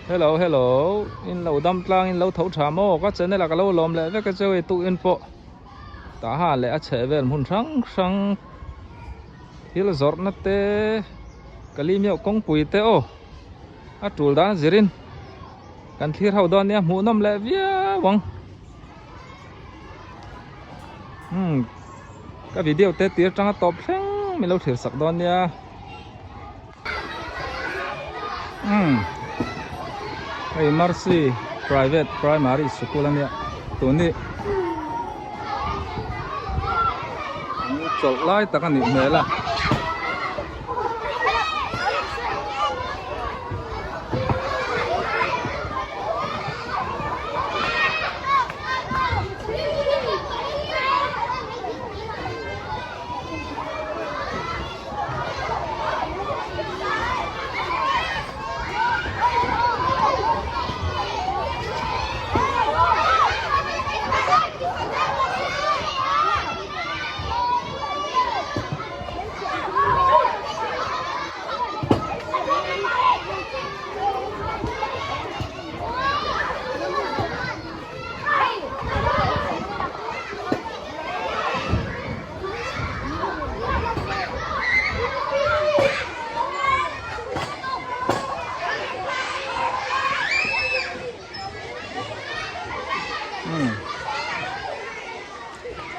Hello, hello. In lâu đâm tlang in lâu thấu trà mô có chân này là cái lâu lòm lệ với cái chơi tụ in bộ. Ta hà lệ chế về một răng răng. Hi là giọt nát tê. Cái ly miệng công bùi tê ô. À trùl đá zirin. Cần thiệt hậu đòn nha mũ nằm lệ vía vong. Cái video tê tiết trăng top sáng mình lâu thiệt sạc đòn nha. Hey, Mercy Private Primary School ania tuni chol lai takan ni mela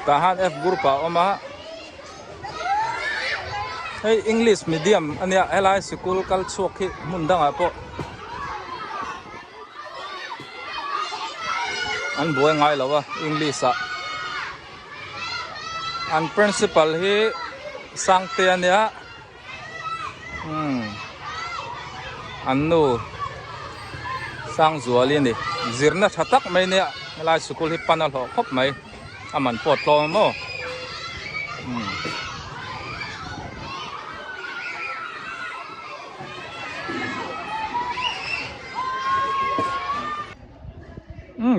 tahan F group oma hey English medium ania LI school culture ki mundang apo an boy ngai lawa English a an principal hi sangte ania an nu sang zuali ni zirna thatak mai nia LI school hi panal ho khop mai aman pot lo mo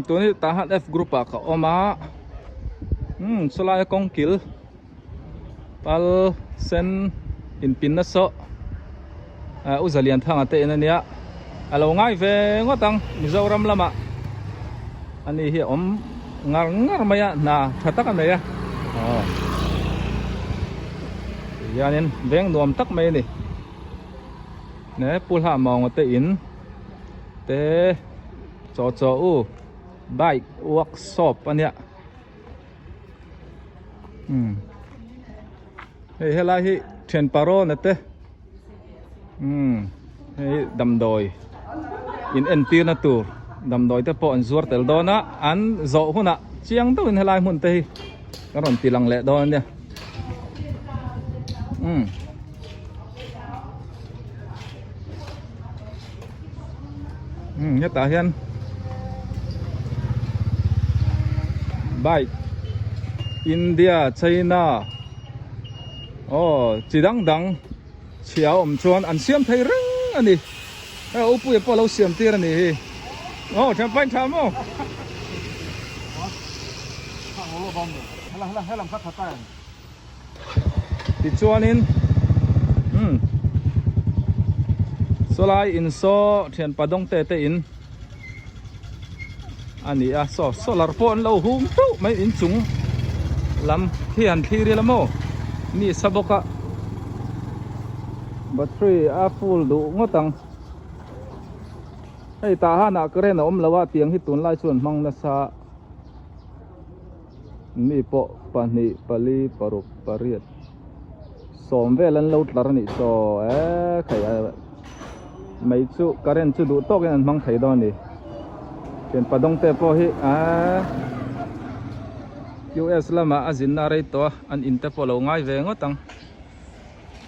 tuni tahan F group ka oma solai kongkil pal sen in pinnaso uzalian thang ate inania alo ngai ve ngotang mizoram lama ani hi om ngar maya na thatak an ya yanin veng nuam tak mai ni ne pulha mong te in te cho u bike workshop ania hey helai hi then paro na te hey dam doi in NP na tur dam doi te po an zuar tel dona an zo huna chiang to in helai mun te karon tilang le don nia nhất ta hian bike India China chỉ đăng chiao chuan an siam thei reng ani upu e po lo siam tir ani tham pai tham mo halam khat thata ti chuanin solai in so thian padong te in ani a so solar phone lo hum tu mai in chung lam thian thiri lamo ni saboka battery a full du ngotang hey ta hana kren om lawa tiang hi tun lai chuan mang na sa mi po pani pali paruk pariat som velan lo tlar ni so khai mai chu karen chu du tok en mang thai don ni ken padong te po hi US lama azin na rei to an in te po lo ngai ve ngotang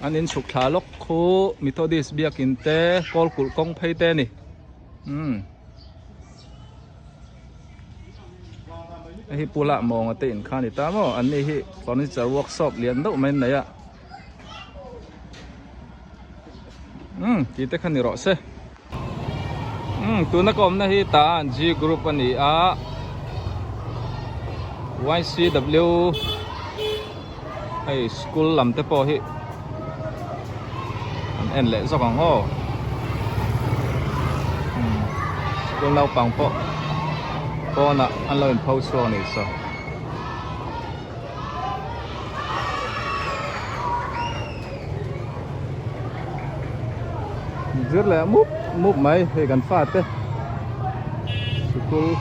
an in suk thalok khu Methodist biakin te kol kul kong phei te ni hi pula mong ate in khani ta mo an ni hi furniture workshop lian do men na ya ti te khani ro se tu na kom na hi ta G group ani a YCW hay school làm te po hi en le zo kang ho school nau pang po na an lo in post so ni so rất là múp máy thì gần phạt thế school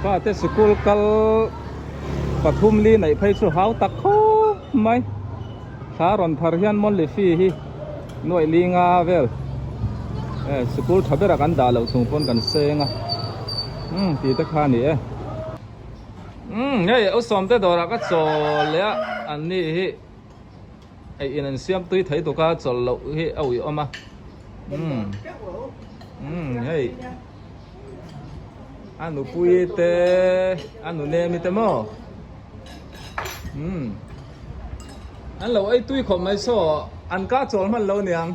phạt thế school kal pathum li này phải số háo tắc khô máy thà ron thar hian mon le fi hi nội li nga vel school thabe ra kan da lo thung pon kan senga ti ta kha ni hey osom te dora ka chol ya an ni hi ai in an siam tui thai to ka chol lo hi au yo ma hey anu pui te anu ne mi te mo an lo ai tui khom mai so an ka chol man lo niang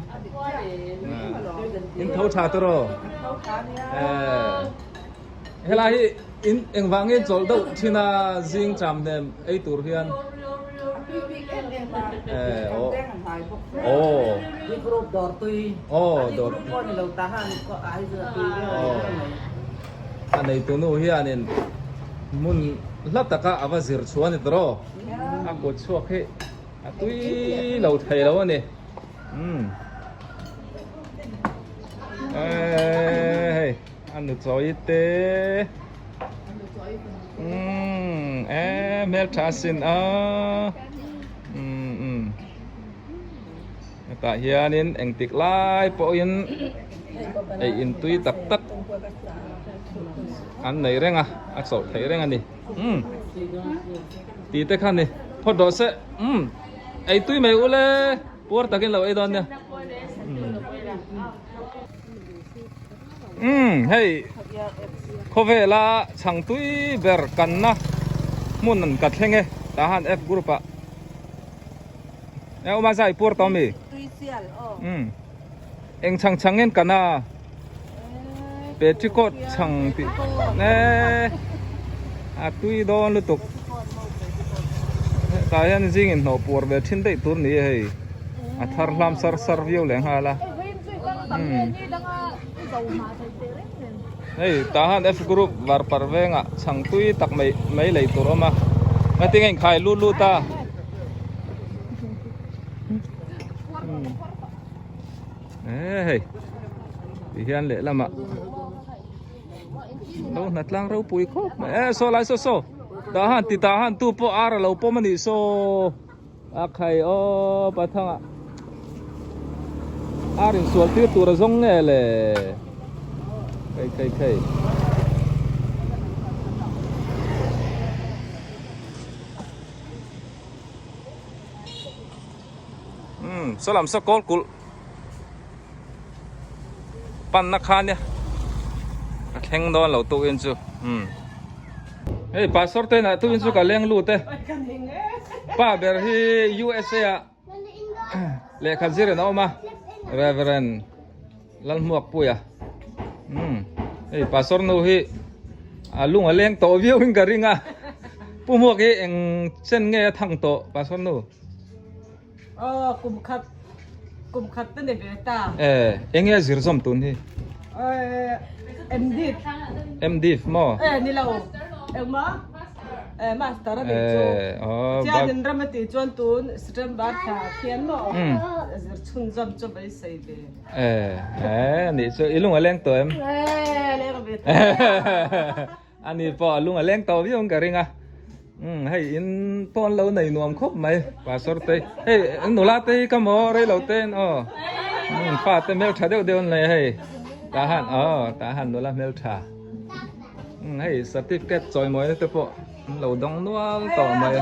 in thâu trà tro hela hi in engwang in chol do thina jing cham nem ei tur hian đi group dor tui dor ko ni lo tahan ko ai giờ tui anh ấy tu nu hian in mun lataka awazir chuan tro a ko chuak he a tui lo thei lo ani anh được rồi te mel chasin tại hiện in anh tik lai po in ai in tui tak tak anh này reng à sổ thấy reng anh đi tí te khan đi thôi đó sẽ ai tui mày ule por takin lo ai don nha hey có vẻ là chẳng tui ver kan na mun nan kat henge tahan F group a ya ma sai por tomi tui sial eng chang kana petrikot chang ti ne a tui don lu tuk ta hian jing in no por ve thin dei tur ni hei a thar lam sar viu leng hala hey tahan F group var parvenga chang tui tak mai lei tur oma ngating en khai lu ta hey thì hian lệ lắm ạ đâu nát lang rau pui khóc so lại so tahan tu po ara lo po mani so khai o pathang ạ arin sual ti tu ra zong nge le kai so làm sao call kul pan na khan ya kheng don lo tu in chu hey passport te na tu in chu ka leng lu te pa ber hi USA a le khan zire na ma reverend lal muak puya hey passport no hi alung aleng to viu hing garinga pu muak hi eng chen nge thang to passport no kum khat te ne beta enge zir som tun hi MDiv mo ni lo ma master de chu cha nin ramati chuan tun stem bar tha khian mo zir chun jam chu bai sei be ni so ilung aleng to em le ga beta ani po alung aleng to viu hing garinga hay in ton lâu này nuông khóc mày và sort tê hey nô la tê cam mò rồi lâu tên pha tê mel trà đều này hay tahan nô la mel trà hay certificate choi mồi tê po lâu đông nuông tỏ mày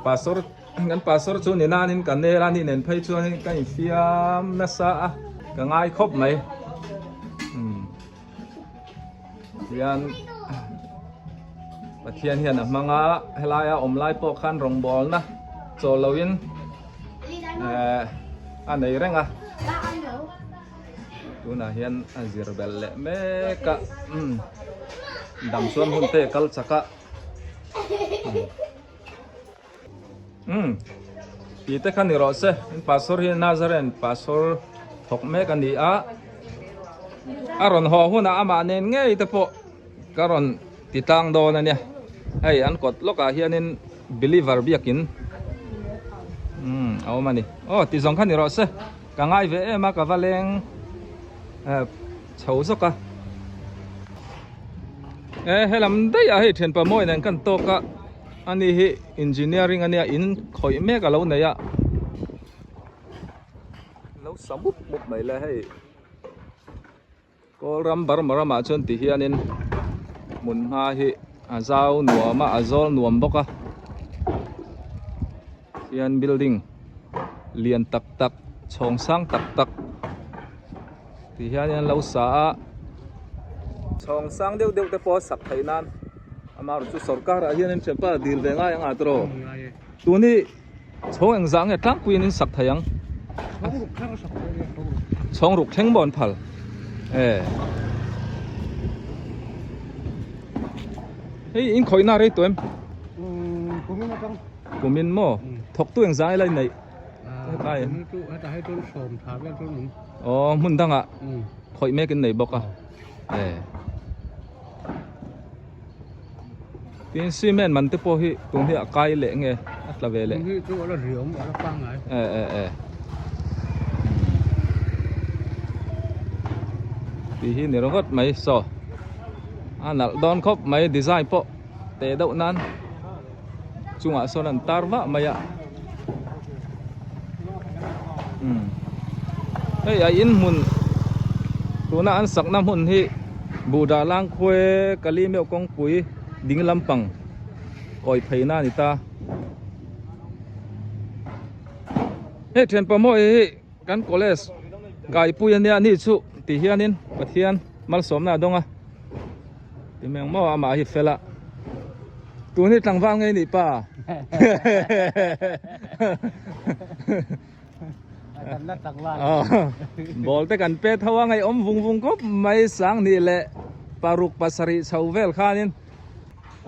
passport ngân passport chu ni na nin kan ne la ni nen phai chu ni kai fiam na sa ka ngai khop mày hian pathian hian manga helaya omlai po khan rong bol na choloin anei renga tu na hian azir bel le me ka dam suam hun te kal chaka ite kan ni ro se pastor hi nazaren pastor thok me kan ni a aron ho huna ama nen nge ite po karon titang do na nia ai an kot loka hianin believer biakin aw mani oh ti zong kan ni ro se ka ngai ve ema ka valeng chho soka helam dai a he then pa moi nen kan to ka ani hi engineering ania in khoi me ka lo nei a lo samut muk mai la hei ko ram bar marama chon ti hianin mun ha hi azau nuama azol nuam boka hian building lian tak tak chong sang tak tak ti hian lo sa chong sang deu deu te po sak thainan amar chu sarkar a hian tempa dil venga yang atro tuni chong engzang e tang kuin in sak thayang chong ruk theng bon phal hey in khoina re toem kumin mo thok tu engzang lai nei kai tu ta hai tu som tha ve tu nun mun danga khoi me kin nei boka tin cement man te po hi tung hi akai le nge atla ve le hi tu ala riom ala pang ai ti hi ni rongot mai so anal don khop mai design po te dau nan chunga sonan tarwa maya hey ai in mun tuna an sak nam hun hi buda lang khwe kali me kong pui ding lampang koi pheina ni ta he then pa mo hi kan college gai pui ania ni chu ti hianin pathian mal som na donga ti meng mo ama hi fela tu ni tangwang ngai ni pa kan la tak wa bol te kan pe thawa ngai om vung vung kop mai sang ni le paruk pasari chauvel khanin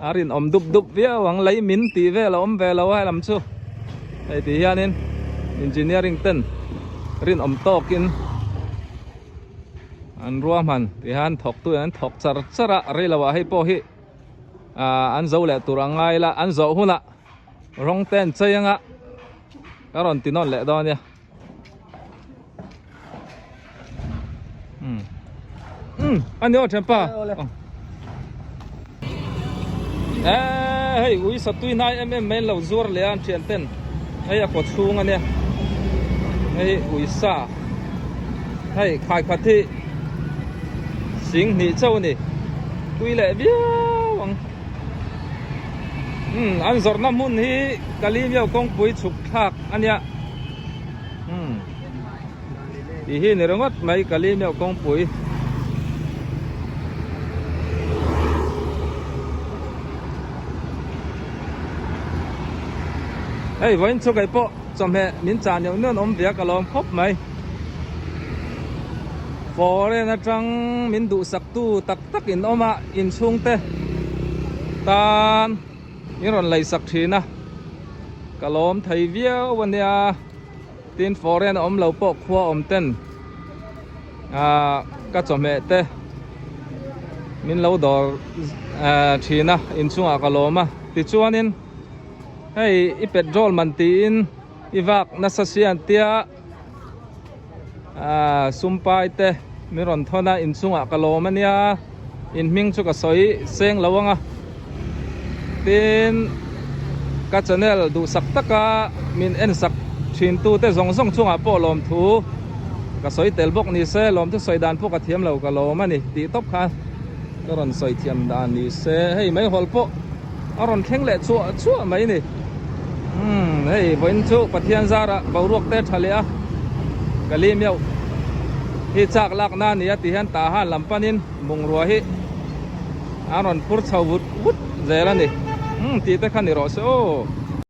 arin om dup dup via wang lai min ti ve la om ve la wa lam chu ai ti hianin engineering ten rin om tokin an ruam han ti han thok tu an thok char chara re lawa hei po hi an zo le turangai la an zo huna rong ten chayanga karon tinon le do nia anh nhớ thêm pa hey ui satui nai em men lo zur le an thian ten hey ko chung ania hey ui sa hey khai khathi sing ni chau ni tui le bia wang an zor nam mun hi kalim yo kong pui chuk thak ania ti hi ni rongot mai kalim yo kong pui hey vẫn cho cái bộ trong hệ miếng trà nhiều nước ôm việc cả lom khóc mày phò đây là trăng miếng đủ sặc tu tắc tắc in ôm à in sung te tan những rồi lấy sặc thì na cả lom thầy viêu vấn đề tin phò đây ôm lẩu bộ khoa ôm tên các trong hệ te miếng lẩu đỏ thì na in sung à cả lom à thì chuan in hey i petrol man tin iwak nasasian tia sumpai te miron thona insunga kalomania in ming chu ka soi seng lawanga tin ka channel du sak taka min en sak thin tu te zong zong chunga po lom thu ka soi tel bok ni se lom tu soi dan po ka thiam lo ka lom ani ti top kha karon soi thiam dan ni se hey mai hol po aron kheng le chu mai ni hey vẫn chú pathian zara bau ruak te thalia kalim yau hi chak lak na ni ati han ta ha lampanin mung ro hi aron pur chawut wut zela ni ti te khan ni ro so